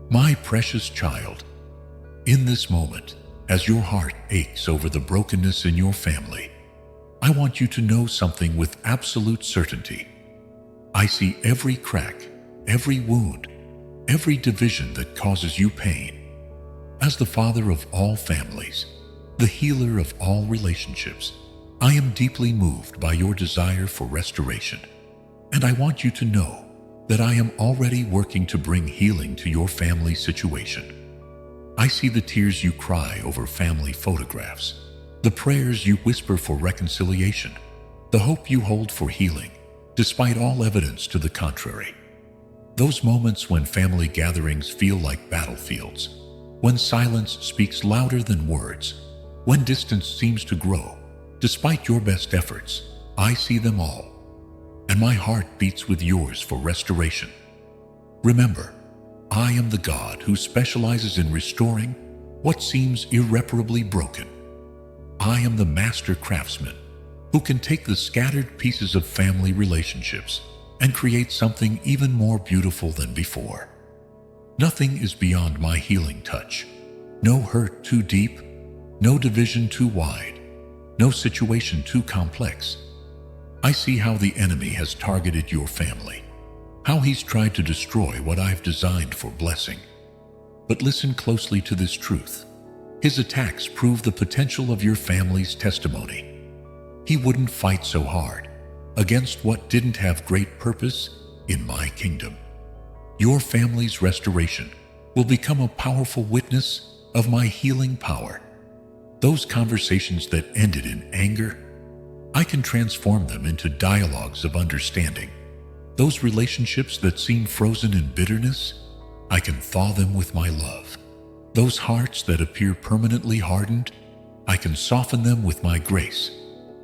My precious child, in this moment, as your heart aches over the brokenness in your family, I want you to know something with absolute certainty. I see every crack, every wound, every division that causes you pain. As the father of all families, the healer of all relationships, I am deeply moved by your desire for restoration, and I want you to know that I am already working to bring healing to your family situation. I see the tears you cry over family photographs, the prayers you whisper for reconciliation, the hope you hold for healing, despite all evidence to the contrary. Those moments when family gatherings feel like battlefields, when silence speaks louder than words, when distance seems to grow, despite your best efforts, I see them all. And my heart beats with yours for restoration. Remember, I am the God who specializes in restoring what seems irreparably broken. I am the master craftsman who can take the scattered pieces of family relationships and create something even more beautiful than before. Nothing is beyond my healing touch. No hurt too deep, no division too wide, no situation too complex. I see how the enemy has targeted your family, how he's tried to destroy what I've designed for blessing. But listen closely to this truth. His attacks prove the potential of your family's testimony. He wouldn't fight so hard against what didn't have great purpose in my kingdom. Your family's restoration will become a powerful witness of my healing power. Those conversations that ended in anger, I can transform them into dialogues of understanding. Those relationships that seem frozen in bitterness, I can thaw them with my love. Those hearts that appear permanently hardened, I can soften them with my grace.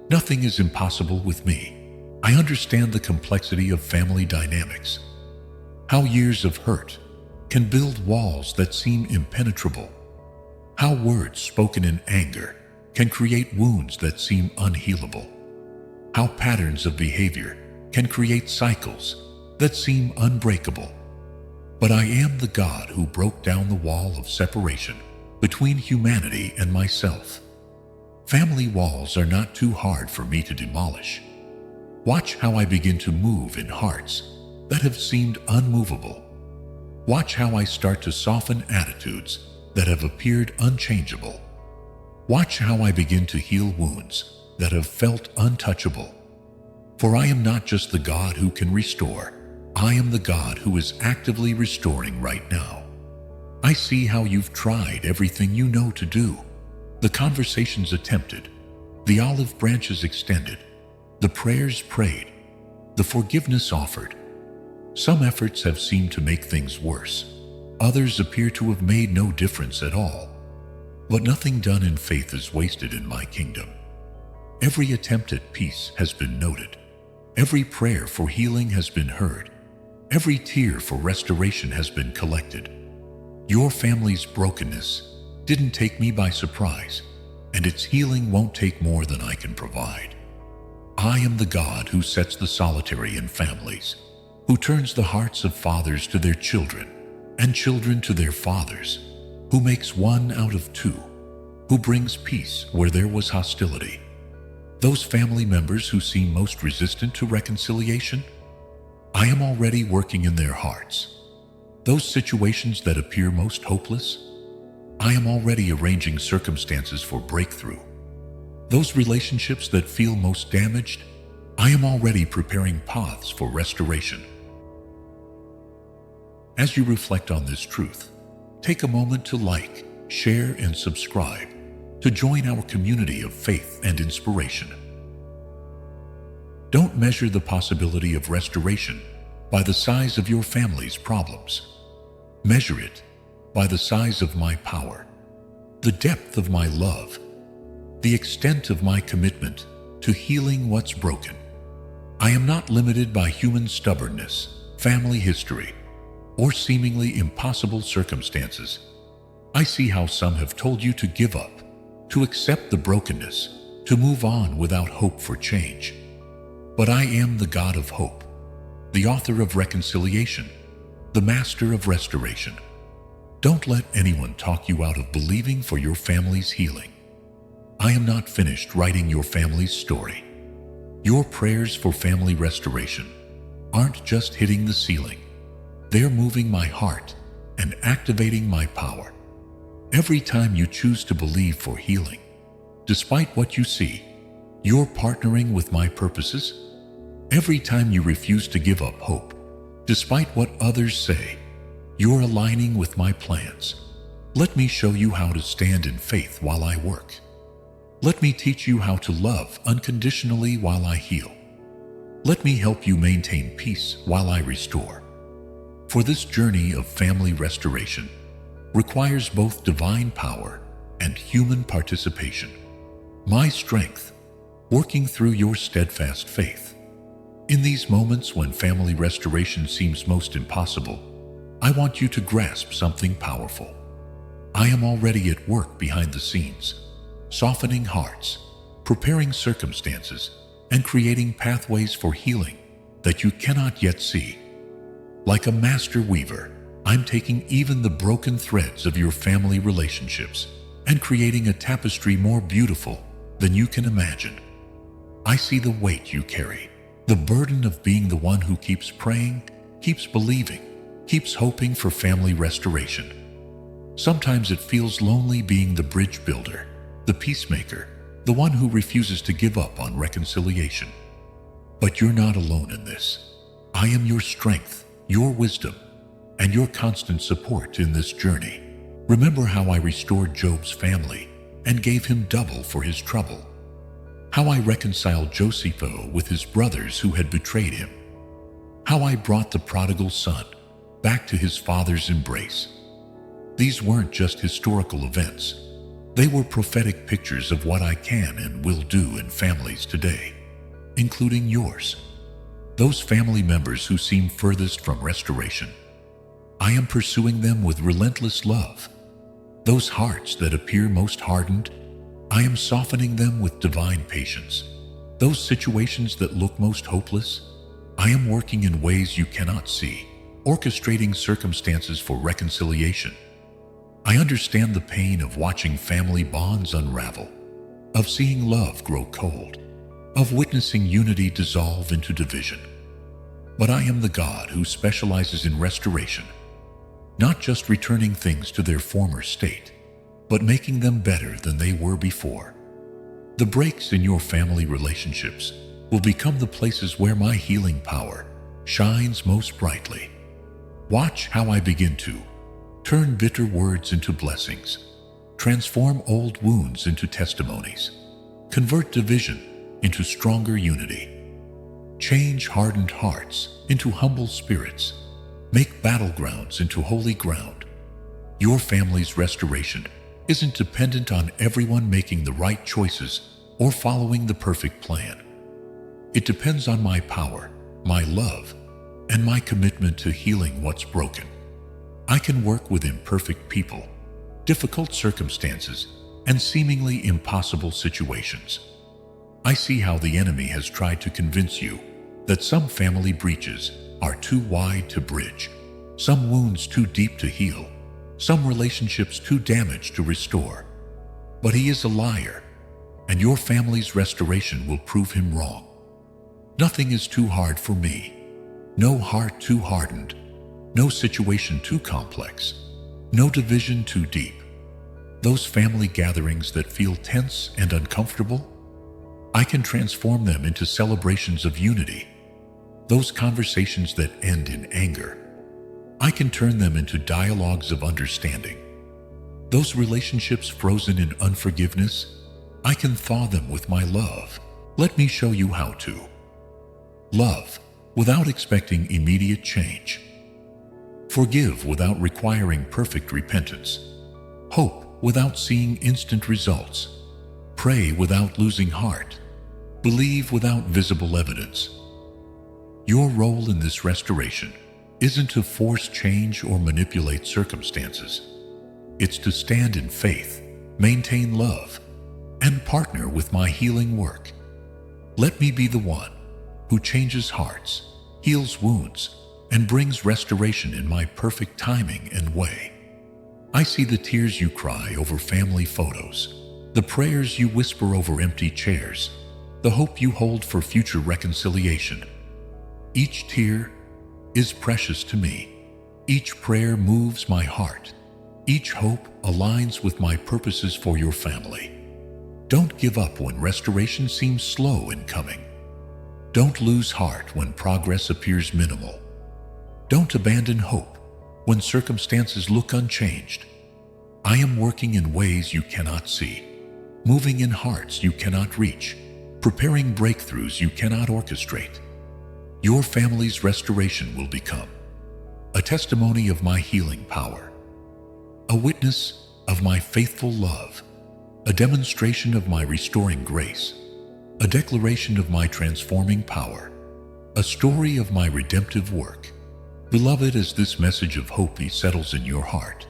Nothing is impossible with me. I understand the complexity of family dynamics, how years of hurt can build walls that seem impenetrable, how words spoken in anger can create wounds that seem unhealable, how patterns of behavior can create cycles that seem unbreakable. But I am the God who broke down the wall of separation between humanity and myself. Family walls are not too hard for me to demolish. Watch how I begin to move in hearts that have seemed unmovable. Watch how I start to soften attitudes that have appeared unchangeable. Watch how I begin to heal wounds that have felt untouchable. For I am not just the God who can restore, I am the God who is actively restoring right now. I see how you've tried everything you know to do. The conversations attempted, the olive branches extended, the prayers prayed, the forgiveness offered. Some efforts have seemed to make things worse. Others appear to have made no difference at all. But nothing done in faith is wasted in my kingdom. Every attempt at peace has been noted. Every prayer for healing has been heard. Every tear for restoration has been collected. Your family's brokenness didn't take me by surprise, and its healing won't take more than I can provide. I am the God who sets the solitary in families, who turns the hearts of fathers to their children, and children to their fathers, who makes one out of two, who brings peace where there was hostility. Those family members who seem most resistant to reconciliation, I am already working in their hearts. Those situations that appear most hopeless, I am already arranging circumstances for breakthrough. Those relationships that feel most damaged, I am already preparing paths for restoration. As you reflect on this truth, take a moment to like, share, and subscribe to join our community of faith and inspiration. Don't measure the possibility of restoration by the size of your family's problems. Measure it by the size of my power, the depth of my love, the extent of my commitment to healing what's broken. I am not limited by human stubbornness, family history, or seemingly impossible circumstances. I see how some have told you to give up, to accept the brokenness, to move on without hope for change. But I am the God of hope, the author of reconciliation, the master of restoration. Don't let anyone talk you out of believing for your family's healing. I am not finished writing your family's story. Your prayers for family restoration aren't just hitting the ceiling. They're moving my heart and activating my power. Every time you choose to believe for healing, despite what you see, you're partnering with my purposes. Every time you refuse to give up hope, despite what others say, you're aligning with my plans. Let me show you how to stand in faith while I work. Let me teach you how to love unconditionally while I heal. Let me help you maintain peace while I restore. For this journey of family restoration requires both divine power and human participation. My strength, working through your steadfast faith. In these moments when family restoration seems most impossible, I want you to grasp something powerful. I am already at work behind the scenes, softening hearts, preparing circumstances, and creating pathways for healing that you cannot yet see. Like a master weaver, I'm taking even the broken threads of your family relationships and creating a tapestry more beautiful than you can imagine. I see the weight you carry, the burden of being the one who keeps praying, keeps believing, keeps hoping for family restoration. Sometimes it feels lonely being the bridge builder, the peacemaker, the one who refuses to give up on reconciliation. But you're not alone in this. I am your strength, your wisdom, and your constant support in this journey. Remember how I restored Job's family and gave him double for his trouble. How I reconciled Joseph with his brothers who had betrayed him. How I brought the prodigal son back to his father's embrace. These weren't just historical events. They were prophetic pictures of what I can and will do in families today, including yours. Those family members who seem furthest from restoration, I am pursuing them with relentless love. Those hearts that appear most hardened, I am softening them with divine patience. Those situations that look most hopeless, I am working in ways you cannot see, orchestrating circumstances for reconciliation. I understand the pain of watching family bonds unravel, of seeing love grow cold, of witnessing unity dissolve into division. But I am the God who specializes in restoration, not just returning things to their former state, but making them better than they were before. The breaks in your family relationships will become the places where my healing power shines most brightly. Watch how I begin to turn bitter words into blessings, transform old wounds into testimonies, convert division into stronger unity, change hardened hearts into humble spirits, make battlegrounds into holy ground. Your family's restoration isn't dependent on everyone making the right choices or following the perfect plan. It depends on my power, my love, and my commitment to healing what's broken. I can work with imperfect people, difficult circumstances, and seemingly impossible situations. I see how the enemy has tried to convince you that some family breaches are too wide to bridge, some wounds too deep to heal, some relationships too damaged to restore. But he is a liar, and your family's restoration will prove him wrong. Nothing is too hard for me, no heart too hardened, no situation too complex, no division too deep. Those family gatherings that feel tense and uncomfortable, I can transform them into celebrations of unity. Those conversations that end in anger, I can turn them into dialogues of understanding. Those relationships frozen in unforgiveness, I can thaw them with my love. Let me show you how to love without expecting immediate change. Forgive without requiring perfect repentance. Hope without seeing instant results. Pray without losing heart. Believe without visible evidence. Your role in this restoration isn't to force change or manipulate circumstances. It's to stand in faith, maintain love, and partner with my healing work. Let me be the one who changes hearts, heals wounds, and brings restoration in my perfect timing and way. I see the tears you cry over family photos, the prayers you whisper over empty chairs, the hope you hold for future reconciliation. Each tear is precious to me. Each prayer moves my heart. Each hope aligns with my purposes for your family. Don't give up when restoration seems slow in coming. Don't lose heart when progress appears minimal. Don't abandon hope when circumstances look unchanged. I am working in ways you cannot see, moving in hearts you cannot reach, preparing breakthroughs you cannot orchestrate. Your family's restoration will become a testimony of my healing power, a witness of my faithful love, a demonstration of my restoring grace, a declaration of my transforming power, a story of my redemptive work. Beloved, as this message of hope settles in your heart,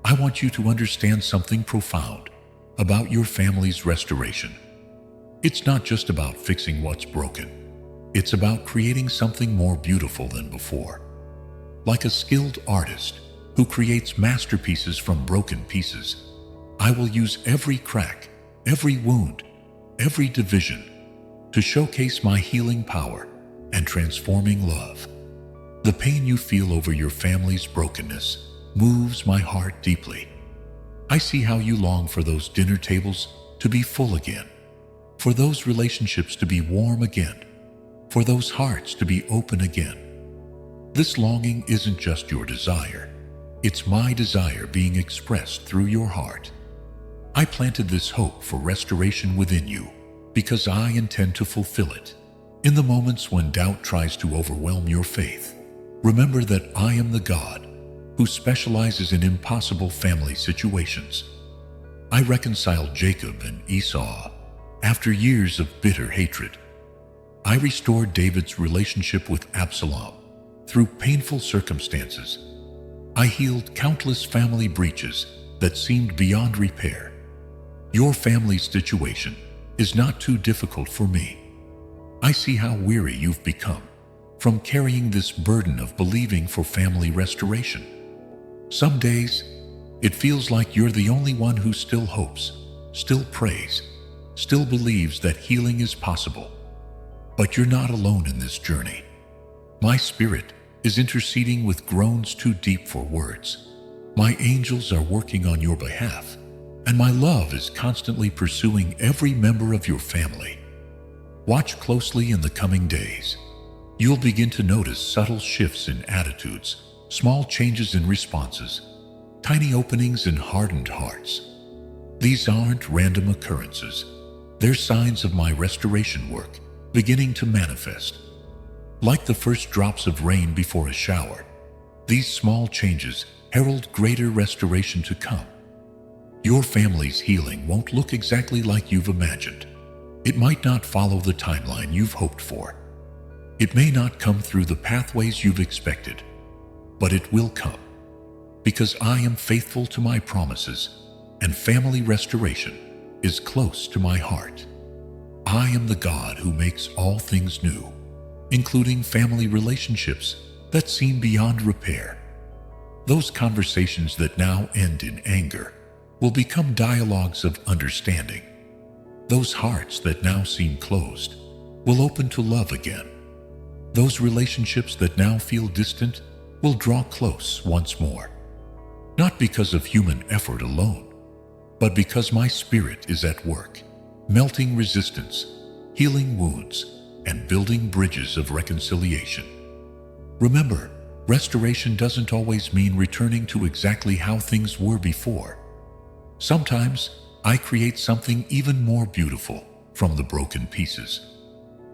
I want you to understand something profound about your family's restoration. It's not just about fixing what's broken. It's about creating something more beautiful than before. Like a skilled artist who creates masterpieces from broken pieces, I will use every crack, every wound, every division to showcase my healing power and transforming love. The pain you feel over your family's brokenness moves my heart deeply. I see how you long for those dinner tables to be full again, for those relationships to be warm again, for those hearts to be open again. This longing isn't just your desire. It's my desire being expressed through your heart. I planted this hope for restoration within you because I intend to fulfill it. In the moments when doubt tries to overwhelm your faith, remember that I am the God who specializes in impossible family situations. I reconciled Jacob and Esau after years of bitter hatred. I restored David's relationship with Absalom through painful circumstances. I healed countless family breaches that seemed beyond repair. Your family's situation is not too difficult for me. I see how weary you've become from carrying this burden of believing for family restoration. Some days, it feels like you're the only one who still hopes, still prays, still believes that healing is possible. But you're not alone in this journey. My spirit is interceding with groans too deep for words. My angels are working on your behalf, and my love is constantly pursuing every member of your family. Watch closely in the coming days. You'll begin to notice subtle shifts in attitudes, small changes in responses, tiny openings in hardened hearts. These aren't random occurrences. They're signs of my restoration work beginning to manifest. Like the first drops of rain before a shower, these small changes herald greater restoration to come. Your family's healing won't look exactly like you've imagined. It might not follow the timeline you've hoped for. It may not come through the pathways you've expected, but it will come, because I am faithful to my promises, and family restoration is close to my heart. I am the God who makes all things new, including family relationships that seem beyond repair. Those conversations that now end in anger will become dialogues of understanding. Those hearts that now seem closed will open to love again. Those relationships that now feel distant will draw close once more. Not because of human effort alone, but because my spirit is at work, melting resistance, healing wounds, and building bridges of reconciliation. Remember, restoration doesn't always mean returning to exactly how things were before. Sometimes I create something even more beautiful from the broken pieces.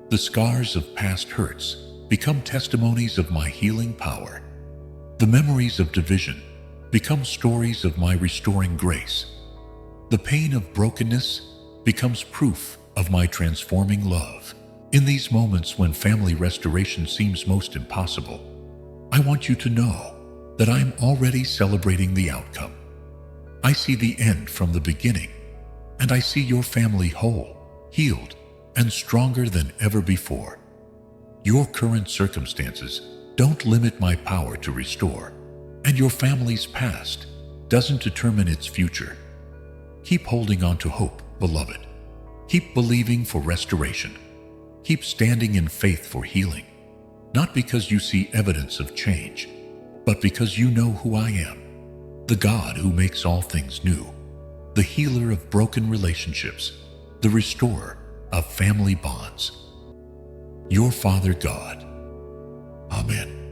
The scars of past hurts become testimonies of my healing power. The memories of division become stories of my restoring grace. The pain of brokenness becomes proof of my transforming love. In these moments when family restoration seems most impossible, I want you to know that I'm already celebrating the outcome. I see the end from the beginning, and I see your family whole, healed, and stronger than ever before. Your current circumstances don't limit my power to restore, and your family's past doesn't determine its future. Keep holding on to hope, beloved. Keep believing for restoration. Keep standing in faith for healing. Not because you see evidence of change, but because you know who I am, the God who makes all things new, the healer of broken relationships, the restorer of family bonds. Your Father God. Amen.